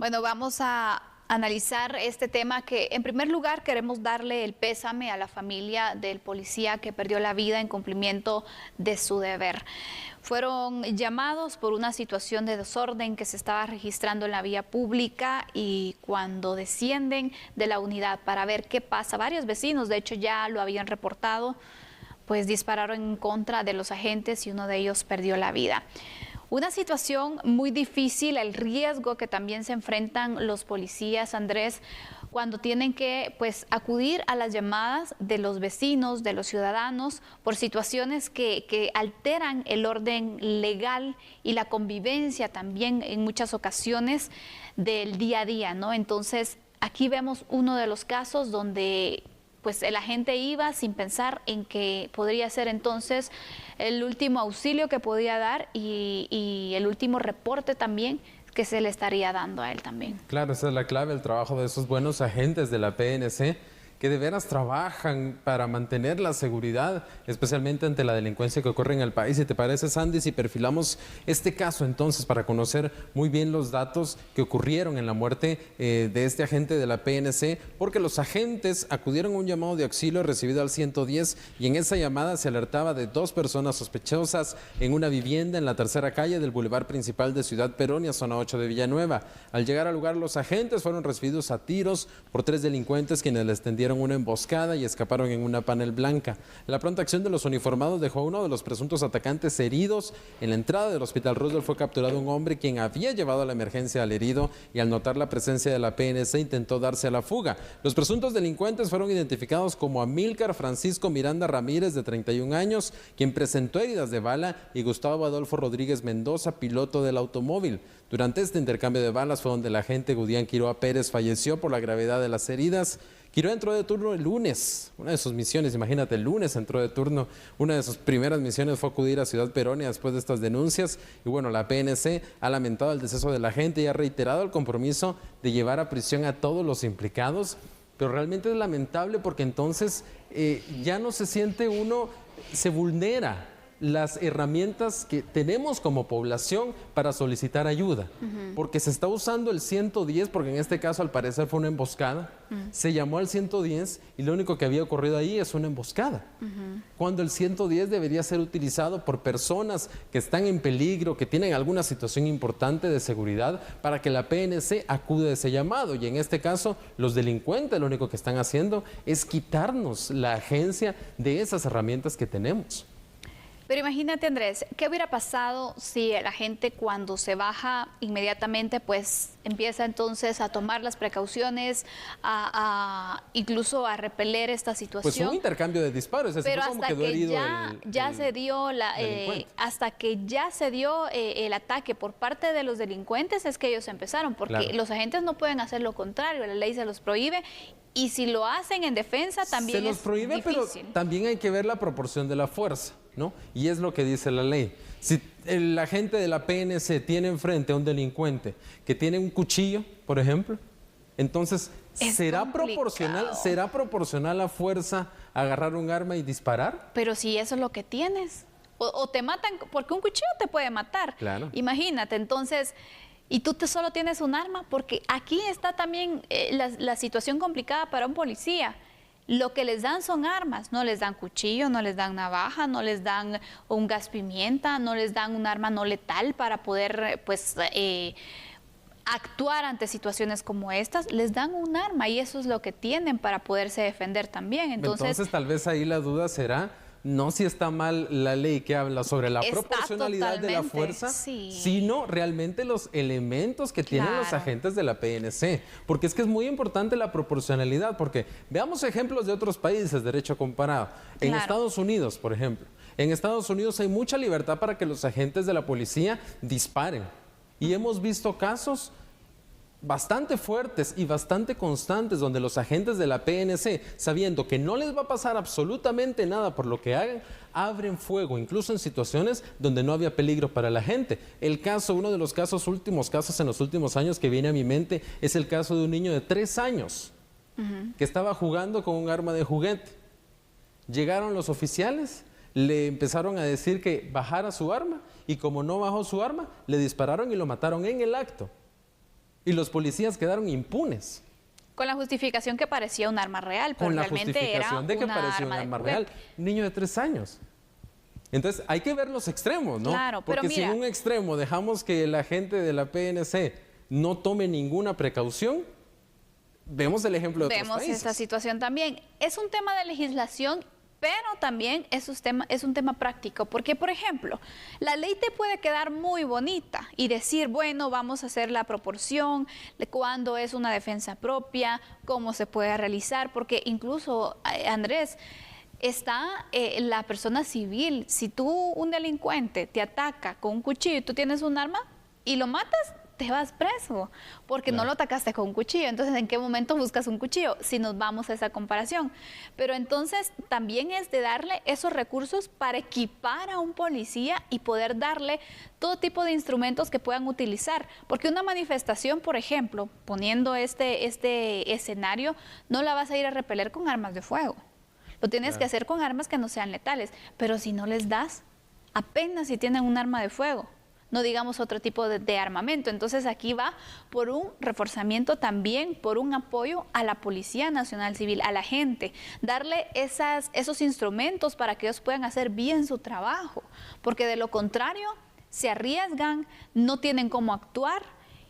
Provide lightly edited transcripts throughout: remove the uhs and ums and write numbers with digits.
Bueno, vamos a analizar este tema que en primer lugar queremos darle el pésame a la familia del policía que perdió la vida en cumplimiento de su deber. Fueron llamados por una situación de desorden que se estaba registrando en la vía pública y cuando descienden de la unidad para ver qué pasa, varios vecinos de hecho ya lo habían reportado, pues dispararon en contra de los agentes y uno de ellos perdió la vida. Una situación muy difícil, el riesgo que también se enfrentan los policías, Andrés, cuando tienen que acudir a las llamadas de los vecinos, de los ciudadanos, por situaciones que alteran el orden legal y la convivencia también en muchas ocasiones del día a día, ¿no? Entonces, aquí vemos uno de los casos donde el agente iba sin pensar en que podría ser entonces el último auxilio que podía dar y el último reporte también que se le estaría dando a él también. Claro, esa es la clave, el trabajo de esos buenos agentes de la PNC que de veras trabajan para mantener la seguridad, especialmente ante la delincuencia que ocurre en el país. ¿Y te parece, Sandy, si perfilamos este caso entonces para conocer muy bien los datos que ocurrieron en la muerte de este agente de la PNC? Porque los agentes acudieron a un llamado de auxilio recibido al 110 y en esa llamada se alertaba de 2 personas sospechosas en una vivienda en la tercera calle del Boulevard Principal de Ciudad Peronia, zona 8 de Villanueva. Al llegar al lugar, los agentes fueron recibidos a tiros por 3 delincuentes quienes les tendieron una emboscada y escaparon en una panel blanca. La pronta acción de los uniformados dejó a uno de los presuntos atacantes heridos. En la entrada del Hospital Roosevelt fue capturado un hombre quien había llevado a la emergencia al herido y al notar la presencia de la PNC intentó darse a la fuga. Los presuntos delincuentes fueron identificados como Amílcar Francisco Miranda Ramírez, de 31 años, quien presentó heridas de bala, y Gustavo Adolfo Rodríguez Mendoza, piloto del automóvil. Durante este intercambio de balas fue donde el agente Gudián Quiroa Pérez falleció por la gravedad de las heridas. Quiroa entró de turno el lunes, una de sus misiones, imagínate, el lunes entró de turno, una de sus primeras misiones fue acudir a Ciudad Peronia después de estas denuncias y bueno, la PNC ha lamentado el deceso de la gente y ha reiterado el compromiso de llevar a prisión a todos los implicados, pero realmente es lamentable porque entonces ya no se siente uno, se vulnera las herramientas que tenemos como población para solicitar ayuda, porque se está usando el 110, porque en este caso al parecer fue una emboscada, se llamó al 110 y lo único que había ocurrido ahí es una emboscada, cuando el 110 debería ser utilizado por personas que están en peligro, que tienen alguna situación importante de seguridad, para que la PNC acude a ese llamado, y en este caso los delincuentes lo único que están haciendo es quitarnos la agencia de esas herramientas que tenemos. Pero imagínate, Andrés, ¿qué hubiera pasado si la gente cuando se baja inmediatamente empieza entonces a tomar las precauciones, incluso a repeler esta situación? Pues un intercambio de disparos, es pero como hasta quedó herido hasta que ya se dio el ataque por parte de los delincuentes es que ellos empezaron, porque los agentes no pueden hacer lo contrario, la ley se los prohíbe. Y si lo hacen en defensa también se los prohíbe, difícil. Pero también hay que ver la proporción de la fuerza, ¿no? Y es lo que dice la ley. Si el agente de la PNC tiene enfrente a un delincuente que tiene un cuchillo, por ejemplo, entonces ¿será proporcional la fuerza a agarrar un arma y disparar? Pero si eso es lo que tienes, o te matan, porque un cuchillo te puede matar. Claro. Imagínate, entonces... Y tú solo tienes un arma, porque aquí está también la situación complicada para un policía. Lo que les dan son armas, no les dan cuchillo, no les dan navaja, no les dan un gas pimienta, no les dan un arma no letal para poder actuar ante situaciones como estas. Les dan un arma y eso es lo que tienen para poderse defender también. Entonces tal vez ahí la duda será... No si está mal la ley que habla sobre la proporcionalidad de la fuerza, sino realmente los elementos que tienen los agentes de la PNC. Porque es que es muy importante la proporcionalidad, porque veamos ejemplos de otros países, derecho comparado. En Estados Unidos, por ejemplo. En Estados Unidos hay mucha libertad para que los agentes de la policía disparen. Y hemos visto casos bastante fuertes y bastante constantes donde los agentes de la PNC, sabiendo que no les va a pasar absolutamente nada por lo que hagan, abren fuego, incluso en situaciones donde no había peligro para la gente. Uno de los últimos casos en los últimos años que viene a mi mente es el caso de un niño de 3 años que estaba jugando con un arma de juguete. Llegaron los oficiales, le empezaron a decir que bajara su arma y como no bajó su arma, le dispararon y lo mataron en el acto. Y los policías quedaron impunes. Con la justificación que parecía un arma real, pero Con la realmente era justificación de que parecía un arma real. Un niño de 3 años. Entonces, hay que ver los extremos, ¿no? Claro, pero porque mira, si en un extremo dejamos que la gente de la PNC no tome ninguna precaución, vemos el ejemplo de otros países. Vemos esta situación también. Es un tema de legislación, pero también es un tema práctico, porque, por ejemplo, la ley te puede quedar muy bonita y decir, bueno, vamos a hacer la proporción de cuándo es una defensa propia, cómo se puede realizar, porque incluso, Andrés, está la persona civil. Si tú, un delincuente, te ataca con un cuchillo y tú tienes un arma y lo matas, te vas preso, porque no lo atacaste con un cuchillo. Entonces, ¿en qué momento buscas un cuchillo? Si nos vamos a esa comparación. Pero entonces, también es de darle esos recursos para equipar a un policía y poder darle todo tipo de instrumentos que puedan utilizar. Porque una manifestación, por ejemplo, poniendo este escenario, no la vas a ir a repeler con armas de fuego. Lo tienes que hacer con armas que no sean letales. Pero si no les das, apenas si tienen un arma de fuego, no digamos otro tipo de armamento. Entonces aquí va por un reforzamiento también, por un apoyo a la Policía Nacional Civil, a la gente, darle esos instrumentos para que ellos puedan hacer bien su trabajo, porque de lo contrario se arriesgan, no tienen cómo actuar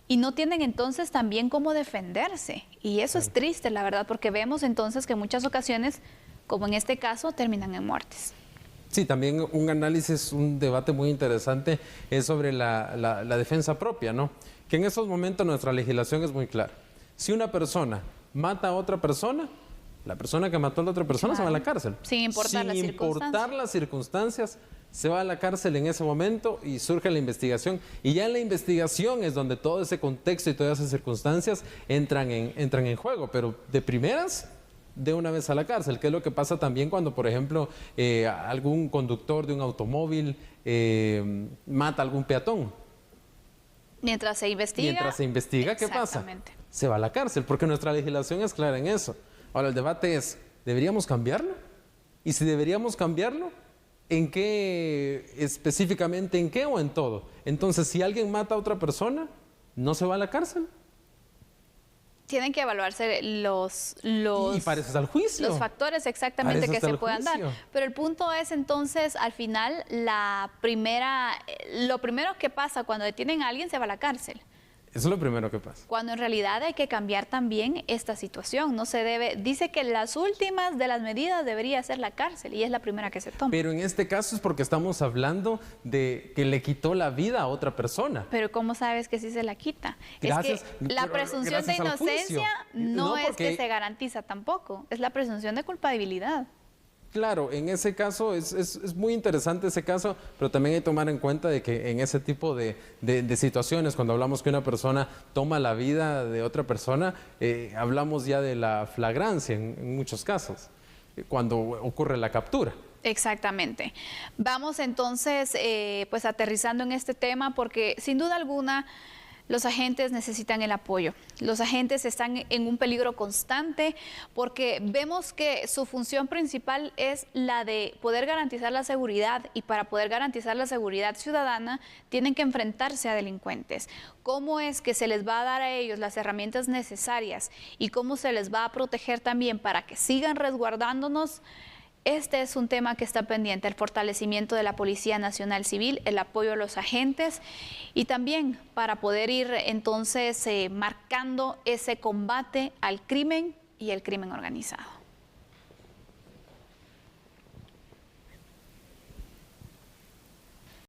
y no tienen entonces también cómo defenderse. Y eso es triste, la verdad, porque vemos entonces que en muchas ocasiones, como en este caso, terminan en muertes. Sí, también un análisis, un debate muy interesante es sobre la defensa propia, ¿no? Que en esos momentos nuestra legislación es muy clara. Si una persona mata a otra persona, la persona que mató a la otra persona se va a la cárcel. Sin importar las circunstancias, se va a la cárcel en ese momento y surge la investigación. Y ya en la investigación es donde todo ese contexto y todas esas circunstancias entran en juego. Pero de primeras, de una vez a la cárcel, que es lo que pasa también cuando, por ejemplo, algún conductor de un automóvil mata a algún peatón. Mientras se investiga, ¿qué pasa? Se va a la cárcel, porque nuestra legislación es clara en eso. Ahora, el debate es, ¿deberíamos cambiarlo? Y si deberíamos cambiarlo, ¿en qué específicamente, en qué o en todo? Entonces, si alguien mata a otra persona, ¿no se va a la cárcel? Tienen que evaluarse y para eso está el juicio. Los factores exactamente que se puedan dar. Pero el punto es entonces, al final, lo primero que pasa cuando detienen a alguien, se va a la cárcel. Eso es lo primero que pasa. Cuando en realidad hay que cambiar también esta situación. No se debe, dice que las últimas de las medidas debería ser la cárcel y es la primera que se toma. Pero en este caso es porque estamos hablando de que le quitó la vida a otra persona. Pero ¿cómo sabes que sí se la quita? Gracias, es que la presunción de inocencia no es que se garantiza tampoco, es la presunción de culpabilidad. Claro, en ese caso es muy interesante ese caso, pero también hay que tomar en cuenta de que en ese tipo de situaciones, cuando hablamos que una persona toma la vida de otra persona, hablamos ya de la flagrancia en muchos casos, cuando ocurre la captura. Exactamente. Vamos entonces pues aterrizando en este tema porque sin duda alguna los agentes necesitan el apoyo. Los agentes están en un peligro constante porque vemos que su función principal es la de poder garantizar la seguridad y para poder garantizar la seguridad ciudadana tienen que enfrentarse a delincuentes. ¿Cómo es que se les va a dar a ellos las herramientas necesarias y cómo se les va a proteger también para que sigan resguardándonos? Este es un tema que está pendiente, el fortalecimiento de la Policía Nacional Civil, el apoyo a los agentes y también para poder ir entonces marcando ese combate al crimen y el crimen organizado.